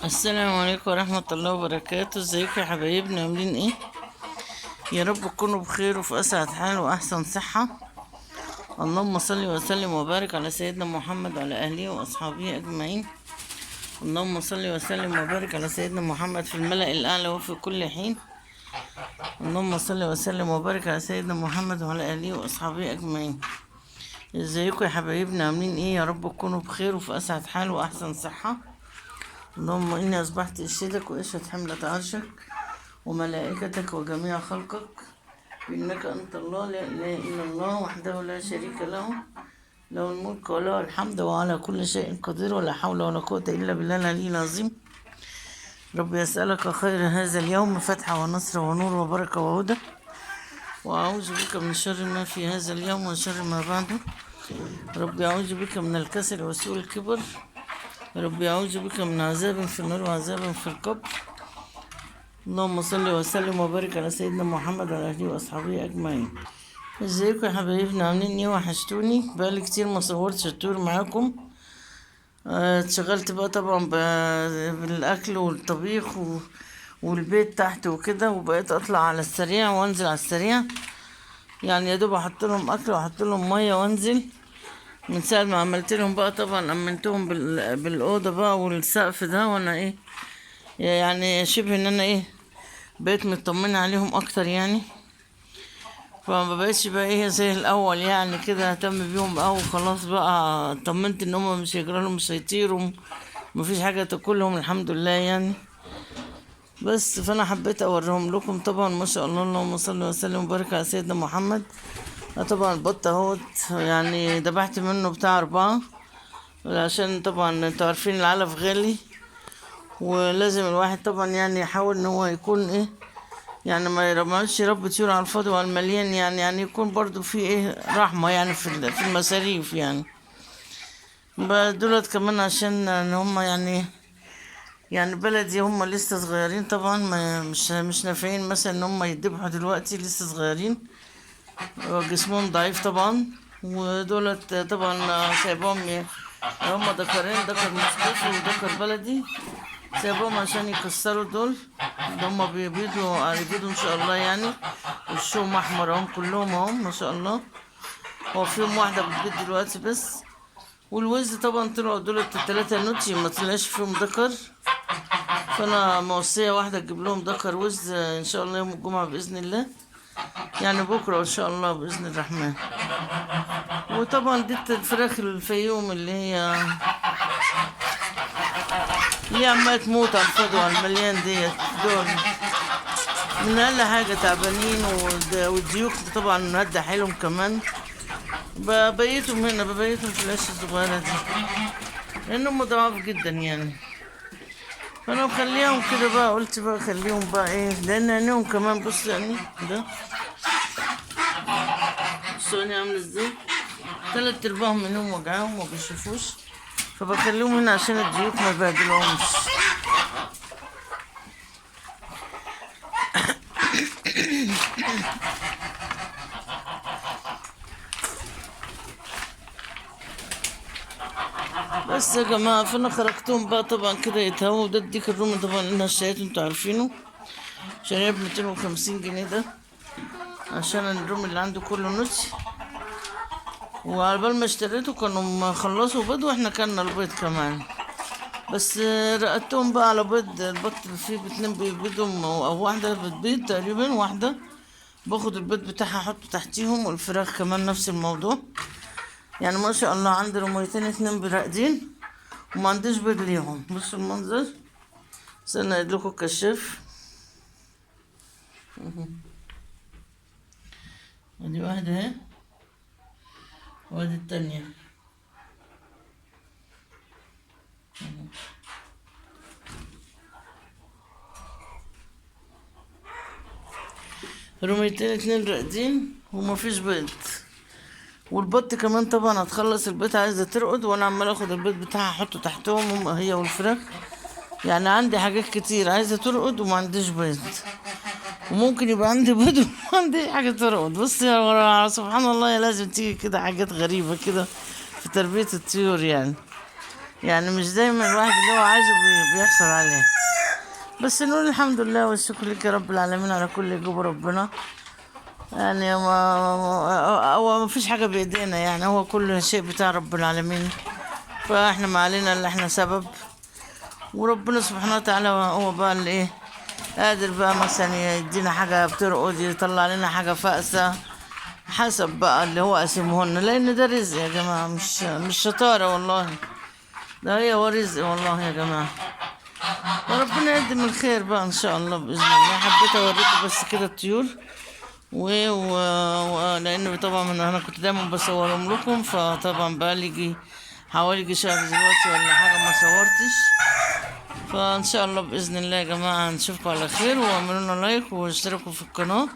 السلام عليكم ورحمة الله وبركاته. ازيكم يا حبايبنا؟ عاملين ايه؟ يا رب تكونوا بخير وفي اسعد حال واحسن صحة. اللهم صل وسلم وبارك على سيدنا محمد وعلى اهله واصحابه اجمعين. اللهم صل وسلم وبارك على سيدنا محمد في الملأ الاعلى وفي كل حين. اللهم صل وسلم وبارك على سيدنا محمد وعلى اهله واصحابه اجمعين. ازيكم يا حبايبنا؟ عاملين ايه؟ يا رب تكونوا بخير وفي اسعد حال واحسن صحة. اللهم إني أصبحت أشهدك وأشهد حملة عرشك وملائكتك وجميع خلقك إنك أنت الله لا إله إلا الله وحده لا شريك له، له الملك وله الحمد وعلى كل شيء قدير، ولا حول ولا قوة إلا بالله العلي العظيم. ربي أسألك خير هذا اليوم، فتح ونصر ونور وبركة وهدى، وأعوذ بك من شر ما في هذا اليوم وشر ما بعده. ربي أعوذ بك من الكسل وسوء الكبر. ربي أعوذ بك من عذاب في النار وعذاب في القبر. اللهم صل وسلم وبارك على سيدنا محمد وعلى آله وأصحابه أجمعين. ازيكم يا حبايبنا؟ عاملين ايه؟ وحشتوني، بقالي كتير ما صورتش التور معاكم. اتشغلت بقى طبعا بالأكل والطبيخ والبيت تحت وكده، وبقيت أطلع على السريع وأنزل على السريع، يعني يا دوب أحط لهم أكل وأحط لهم مية وأنزل. من ساعة ما عملت لهم بقى طبعا أمنتهم بالأوضة بقى والسقف ده، وأنا ايه يعني شبه ان انا ايه بقيت مطمنة عليهم اكتر يعني. فما بقيتش بقى ايه زي الاول يعني كده اهتم بيهم بقى وخلاص، بقى طمنت ان هم مش هيجرالهم، مش هيطيروا، مفيش حاجة تاكلهم الحمد لله يعني. بس فانا حبيت اوريهم لكم طبعا. ما شاء الله، اللهم صل وسلم وبارك على سيدنا محمد. طبعا البط اهوت يعني دبحت منه بتاع 4، عشان طبعا انتوا عارفين العلف غالي، ولازم الواحد طبعا يعني يحاول ان هو يكون ايه يعني ما يرميش يربي طيور على الفاضي وعلى المليان، يعني يكون برضو في ايه رحمة يعني في المصاريف يعني. دولت كمان عشان ان هم يعني بلدي هم لسه صغيرين طبعا، ما مش نافعين مثلا ان هم يذبحوا دلوقتي، لسه صغيرين جسمهم ضعيف طبعا. ودولت طبعا سايبهم هم ذكرين، ذكر مصرفي وذكر بلدي، سايبهم عشان يكسروا دول. ده هما بيبيضوا ان شاء الله يعني، وشهم احمر اهم كلهم اهم ما شاء الله. هو فيهم واحدة بتبيض دلوقتي بس. والوز طبعا طلعوا دول التلاتة نوتي، ما طلعش فيهم ذكر، فانا موصية واحدة تجيب لهم ذكر وز ان شاء الله يوم الجمعة بإذن الله، يعني بكرة ان شاء الله بإذن الرحمن. وطبعا دي الفراخ الفيوم اللي عمالة تموت على الفاضي وعلى المليان ديت، دول من اقل حاجة تعبانين، والديوك طبعا مهدى حيلهم كمان. ببيتهم هنا، ببيتهم في العش الصغيرة دي لانهم ضعاف جدا يعني. فانا مخليهم كده بقى، قلت بقى خليهم بقى ايه، لان عينيهم كمان بص يعني ده، بصوا عيني عاملة ازاي، 3/4 منهم وجعاهم ما بيشوفوش، فبخليهم هنا عشان الديوك ما يبهدلهمش. بس يا جماعة فانا خرجتهم بقى طبعا كده يتهووا. ده الديك الرومي طبعا انها اشتريته، انتوا عارفينه، شاريه ب250 جنيه ده، عشان الرومي اللي عنده كله نص. وعلى بال ما اشتريته كانوا خلصوا بيض، واحنا كلنا البيض كمان. بس رقدتهم بقى على بيض. البط فيه 2 بيبيضهم او واحدة بتبيض تقريبا، واحدة باخد البيض بتاعها احطه تحتيهم، والفراخ كمان نفس الموضوع. يعني ما شاء الله عندي رميتين 2 براقدين، وما عنديش بيض ليهم. بصوا المنظر، استنى اقيد لكم الكشاف. ادي واحدة اهي، وادي التانية. رميتين 2 راقدين ومفيش بيض. والبط كمان طبعا هتخلص البيض عايزة ترقد، وانا عمال اخد البيض بتاعها احطه تحتهم هي والفراخ. يعني عندي حاجات كتير عايزة ترقد وما عنديش بيض، وممكن يبقى عندي بيض وما عندي حاجة ترقد. بص يا سبحان الله، يا لازم تيجي كده حاجات غريبة كده في تربية الطيور يعني. يعني مش دايما الواحد اللي هو عايزه بيحصل عليه. بس نقول الحمد لله والشكر لك يا رب العالمين على كل يجيب ربنا. يعني هو ما فيش حاجة بإيدينا، يعني هو كل شيء بتاع رب العالمين. فاحنا ما علينا الا احنا سبب، وربنا سبحانه وتعالى هو بقى اللي ايه قادر بقى مثلا يدينا حاجة بترقد، يطلع لنا حاجة فاقسة، حسب بقى اللي هو قاسمهن، لأن ده رزق يا جماعة، مش شطارة والله، ده هو رزق والله يا جماعة. وربنا يقدم الخير بقى إن شاء الله بإذن الله. حبيت أوريكم بس كده الطيور لأن طبعا أنا كنت دايما بصورهم لكم، فطبعا بقى لي حوالي شهر دلوقتي ولا حاجة ما صورتش. فان شاء الله باذن الله يا جماعه نشوفكم على خير، واعملوا لنا لايك واشتركوا في القناه،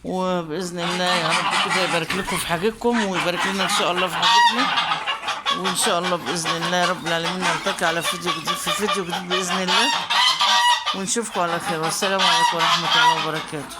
وباذن الله يا رب كده يبارك لكم في حاجتكم ويبارك لنا ان شاء الله في حاجتنا. وان شاء الله باذن الله يا رب العالمين نلتقي على فيديو جديد في فيديو جديد باذن الله، ونشوفكم على خير، والسلام عليكم ورحمه الله وبركاته.